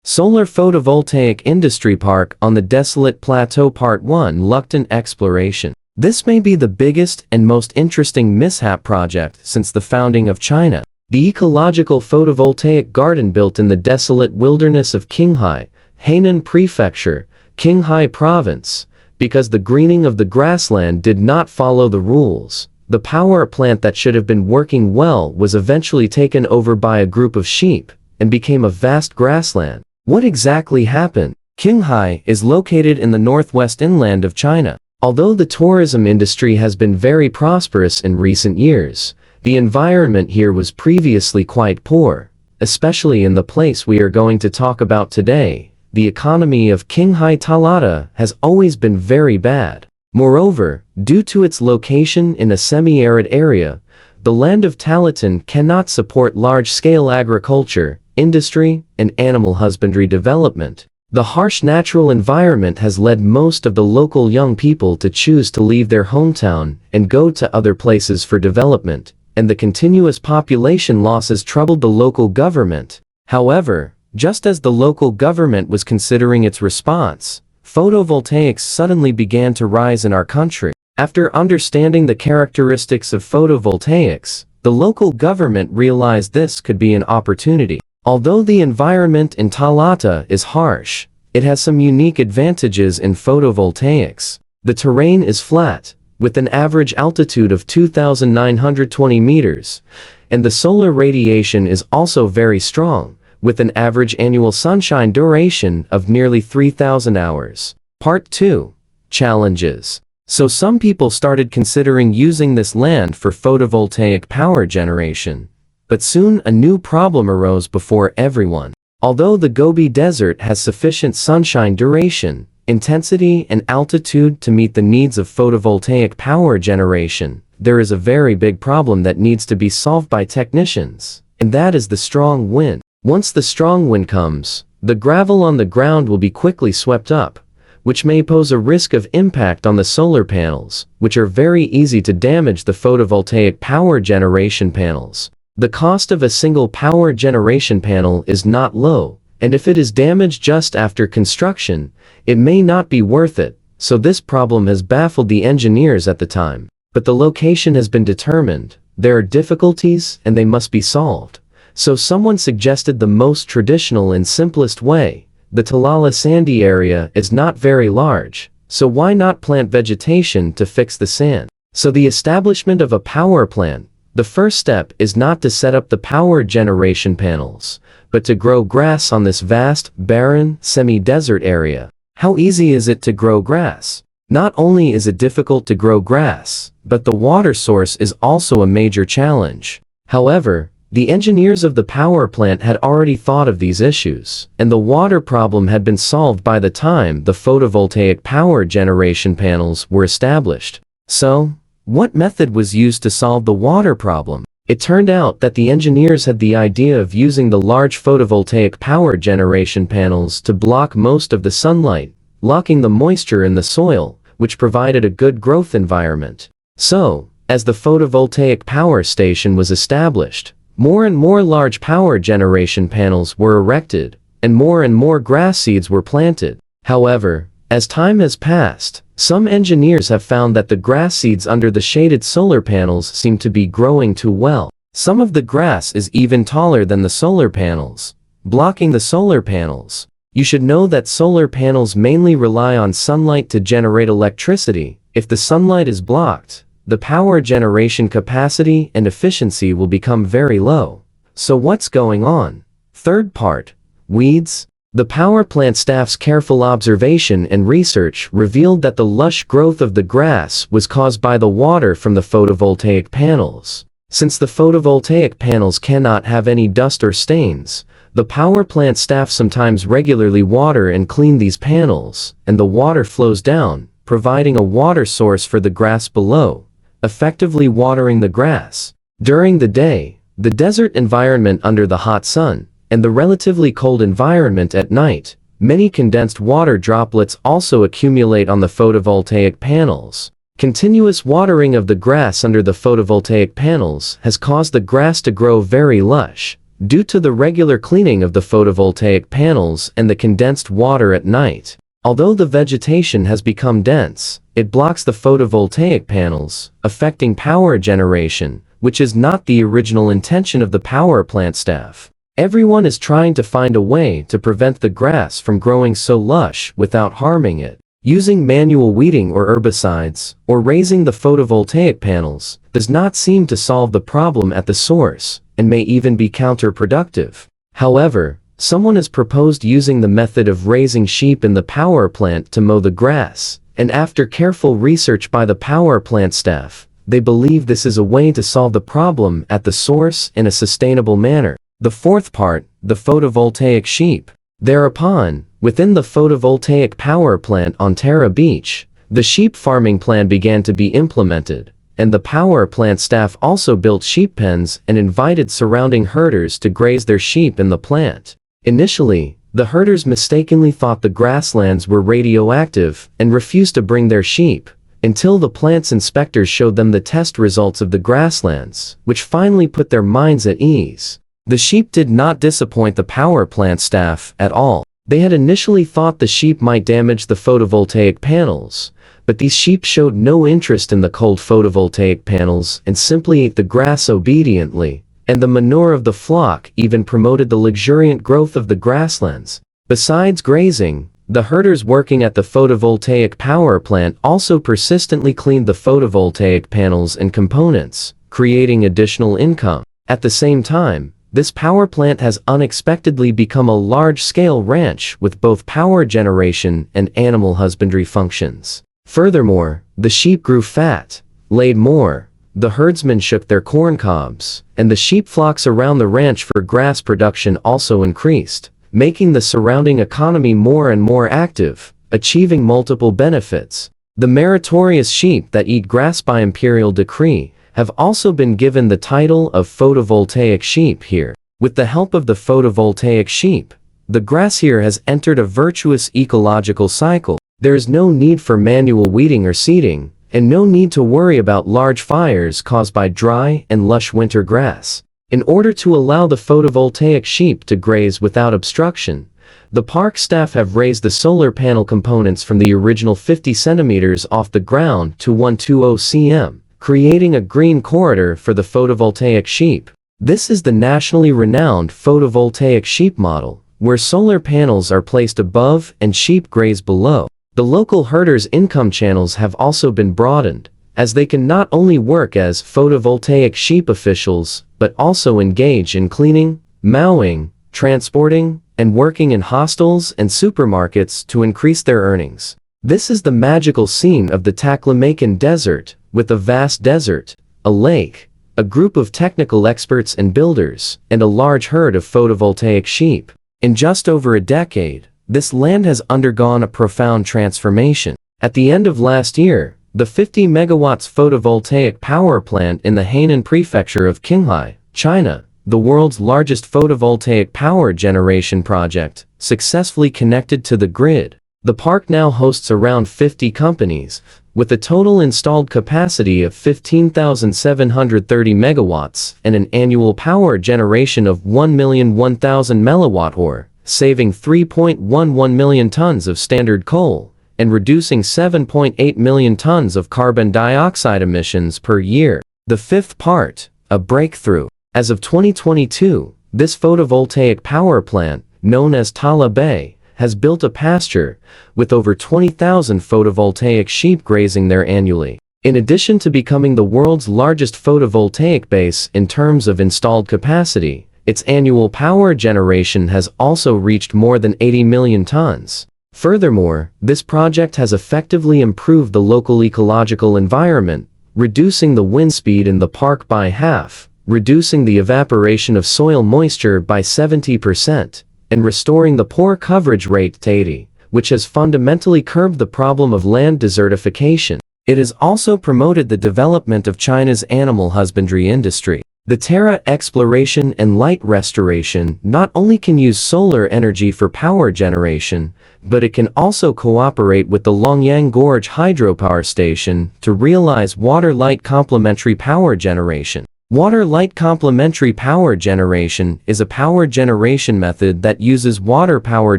Solar Photovoltaic Industry Park on the Desolate Plateau Part 1 Lukton Exploration. This may be the biggest and most interesting mishap project since the founding of China. The ecological photovoltaic garden built in the desolate wilderness of Qinghai, Hainan Prefecture, Qinghai Province, because the greening of the grassland did not follow the rules. The power plant that should have been working well was eventually taken over by a group of sheep and became a vast grassland. What exactly happened? Qinghai is located in the northwest inland of China. Although the tourism industry has been very prosperous in recent years, the environment here was previously quite poor, especially in the place we are going to talk about today. The economy of Qinghai Talata has always been very bad. Moreover, due to its location in a semi-arid area, the land of Talatan cannot support large-scale agriculture, industry, and animal husbandry development. The harsh natural environment has led most of the local young people to choose to leave their hometown and go to other places for development, and the continuous population losses troubled the local government. However, just as the local government was considering its response, photovoltaics suddenly began to rise in our country. After understanding the characteristics of photovoltaics, the local government realized this could be an opportunity. Although the environment in Talata is harsh, it has some unique advantages in photovoltaics. The terrain is flat, with an average altitude of 2,920 meters, and the solar radiation is also very strong, with an average annual sunshine duration of nearly 3,000 hours. Part 2. Challenges. So some people started considering using this land for photovoltaic power generation. But soon a new problem arose before everyone. Although the Gobi Desert has sufficient sunshine duration, intensity, and altitude to meet the needs of photovoltaic power generation, there is a very big problem that needs to be solved by technicians, and that is the strong wind. Once the strong wind comes, the gravel on the ground will be quickly swept up, which may pose a risk of impact on the solar panels, which are very easy to damage the photovoltaic power generation panels. The cost of a single power generation panel is not low, and if it is damaged just after construction, it may not be worth it, so this problem has baffled the engineers at the time. But the location has been determined, there are difficulties, and they must be solved. So someone suggested the most traditional and simplest way. The Talala sandy area is not very large, so why not plant vegetation to fix the sand? So the establishment of a power plant. The first step is not to set up the power generation panels, but to grow grass on this vast, barren, semi-desert area. How easy is it to grow grass? Not only is it difficult to grow grass, but the water source is also a major challenge. However, the engineers of the power plant had already thought of these issues, and the water problem had been solved by the time the photovoltaic power generation panels were established. So, what method was used to solve the water problem? It turned out that the engineers had the idea of using the large photovoltaic power generation panels to block most of the sunlight, locking the moisture in the soil, which provided a good growth environment. So, as the photovoltaic power station was established, more and more large power generation panels were erected, and more grass seeds were planted. However, as time has passed, some engineers have found that the grass seeds under the shaded solar panels seem to be growing too well. Some of the grass is even taller than the solar panels, blocking the solar panels. You should know that solar panels mainly rely on sunlight to generate electricity. If the sunlight is blocked, the power generation capacity and efficiency will become very low. So what's going on? Third part. Weeds. The power plant staff's careful observation and research revealed that the lush growth of the grass was caused by the water from the photovoltaic panels. Since the photovoltaic panels cannot have any dust or stains, the power plant staff sometimes regularly water and clean these panels, and the water flows down, providing a water source for the grass below, effectively watering the grass. During the day, the desert environment under the hot sun, and the relatively cold environment at night, many condensed water droplets also accumulate on the photovoltaic panels. Continuous watering of the grass under the photovoltaic panels has caused the grass to grow very lush, due to the regular cleaning of the photovoltaic panels and the condensed water at night. Although the vegetation has become dense, it blocks the photovoltaic panels, affecting power generation, which is not the original intention of the power plant staff. Everyone is trying to find a way to prevent the grass from growing so lush without harming it. Using manual weeding or herbicides, or raising the photovoltaic panels, does not seem to solve the problem at the source, and may even be counterproductive. However, someone has proposed using the method of raising sheep in the power plant to mow the grass, and after careful research by the power plant staff, they believe this is a way to solve the problem at the source in a sustainable manner. The fourth part, the photovoltaic sheep. Thereupon, within the photovoltaic power plant on Tara Beach, the sheep farming plan began to be implemented, and the power plant staff also built sheep pens and invited surrounding herders to graze their sheep in the plant. Initially, the herders mistakenly thought the grasslands were radioactive and refused to bring their sheep, until the plant's inspectors showed them the test results of the grasslands, which finally put their minds at ease. The sheep did not disappoint the power plant staff at all. They had initially thought the sheep might damage the photovoltaic panels, but these sheep showed no interest in the cold photovoltaic panels and simply ate the grass obediently, and the manure of the flock even promoted the luxuriant growth of the grasslands. Besides grazing, the herders working at the photovoltaic power plant also persistently cleaned the photovoltaic panels and components, creating additional income. At the same time, this power plant has unexpectedly become a large-scale ranch with both power generation and animal husbandry functions. Furthermore, the sheep grew fat, laid more, the herdsmen shook their corn cobs, and the sheep flocks around the ranch for grass production also increased, making the surrounding economy more and more active, achieving multiple benefits. The meritorious sheep that eat grass by imperial decree have also been given the title of photovoltaic sheep here. With the help of the photovoltaic sheep, the grass here has entered a virtuous ecological cycle. There is no need for manual weeding or seeding, and no need to worry about large fires caused by dry and lush winter grass. In order to allow the photovoltaic sheep to graze without obstruction, the park staff have raised the solar panel components from the original 50 centimeters off the ground to 120 cm. Creating a green corridor for the photovoltaic sheep. This is the nationally renowned photovoltaic sheep model, where solar panels are placed above and sheep graze below. The local herders' income channels have also been broadened, as they can not only work as photovoltaic sheep officials, but also engage in cleaning, mowing, transporting, and working in hostels and supermarkets to increase their earnings. This is the magical scene of the Taklamakan Desert, with a vast desert, a lake, a group of technical experts and builders, and a large herd of photovoltaic sheep. In just over a decade, this land has undergone a profound transformation. At the end of last year, the 50 megawatts photovoltaic power plant in the Hainan prefecture of Qinghai, China, the world's largest photovoltaic power generation project, successfully connected to the grid. The park now hosts around 50 companies, with a total installed capacity of 15,730 megawatts and an annual power generation of 1,001,000 megawatt-hour, saving 3.11 million tons of standard coal and reducing 7.8 million tons of carbon dioxide emissions per year. The fifth part, a breakthrough. As of 2022, this photovoltaic power plant, known as Tala Bay, has built a pasture, with over 20,000 photovoltaic sheep grazing there annually. In addition to becoming the world's largest photovoltaic base in terms of installed capacity, its annual power generation has also reached more than 80 million tons. Furthermore, this project has effectively improved the local ecological environment, reducing the wind speed in the park by half, reducing the evaporation of soil moisture by 70%, and restoring the poor coverage rate to 80, which has fundamentally curbed the problem of land desertification. It has also promoted the development of China's animal husbandry industry. The Terra exploration and light restoration not only can use solar energy for power generation, but it can also cooperate with the Longyang Gorge hydropower station to realize water-light complementary power generation. Water-light complementary power generation is a power generation method that uses water power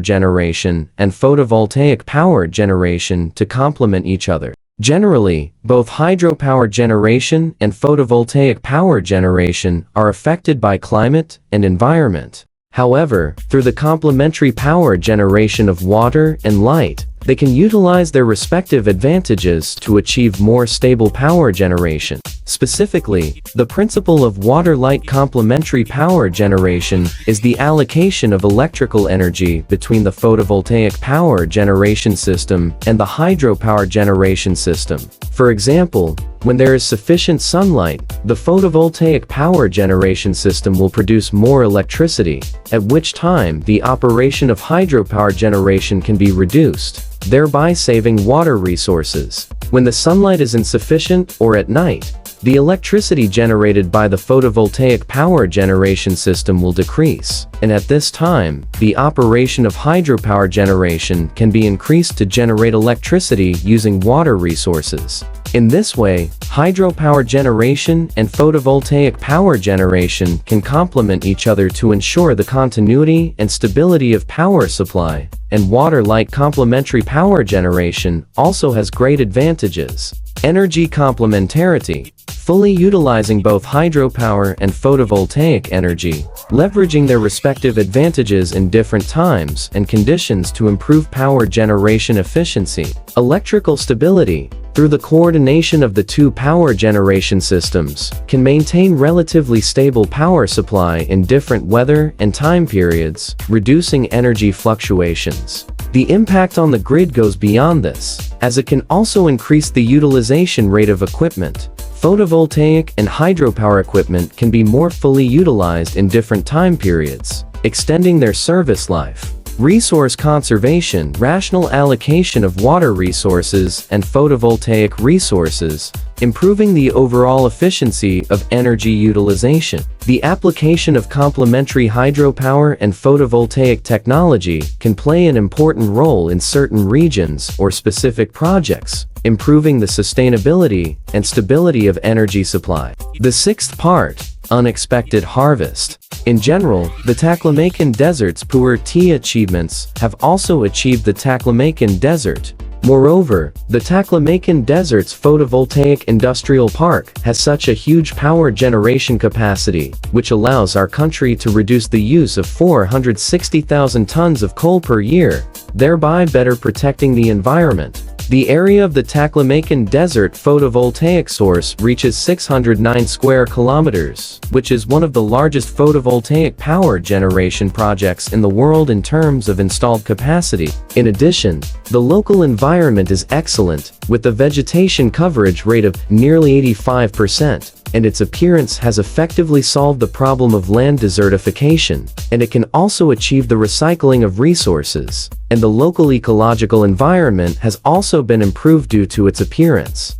generation and photovoltaic power generation to complement each other. Generally, both hydropower generation and photovoltaic power generation are affected by climate and environment. However, through the complementary power generation of water and light, they can utilize their respective advantages to achieve more stable power generation. Specifically, the principle of water-light complementary power generation is the allocation of electrical energy between the photovoltaic power generation system and the hydropower generation system. For example, when there is sufficient sunlight, the photovoltaic power generation system will produce more electricity, at which time the operation of hydropower generation can be reduced, thereby saving water resources. When the sunlight is insufficient or at night, the electricity generated by the photovoltaic power generation system will decrease, and at this time, the operation of hydropower generation can be increased to generate electricity using water resources. In this way, hydropower generation and photovoltaic power generation can complement each other to ensure the continuity and stability of power supply, and water-light complementary power generation also has great advantages. Energy complementarity, fully utilizing both hydropower and photovoltaic energy, leveraging their respective advantages in different times and conditions to improve power generation efficiency. Electrical stability, through the coordination of the two power generation systems, can maintain relatively stable power supply in different weather and time periods, reducing energy fluctuations. The impact on the grid goes beyond this, as it can also increase the utilization rate of equipment. Photovoltaic and hydropower equipment can be more fully utilized in different time periods, extending their service life. Resource conservation, rational allocation of water resources and photovoltaic resources, improving the overall efficiency of energy utilization. The application of complementary hydropower and photovoltaic technology can play an important role in certain regions or specific projects, improving the sustainability and stability of energy supply. The sixth part, unexpected harvest. In general, the Taklamakan Desert's poor tea achievements have also achieved the Taklamakan Desert. Moreover, the Taklamakan Desert's photovoltaic industrial park has such a huge power generation capacity, which allows our country to reduce the use of 460,000 tons of coal per year, thereby better protecting the environment. The area of the Taklamakan Desert photovoltaic source reaches 609 square kilometers, which is one of the largest photovoltaic power generation projects in the world in terms of installed capacity. In addition, the local environment is excellent, with a vegetation coverage rate of nearly 85%. And its appearance has effectively solved the problem of land desertification, and it can also achieve the recycling of resources, and the local ecological environment has also been improved due to its appearance.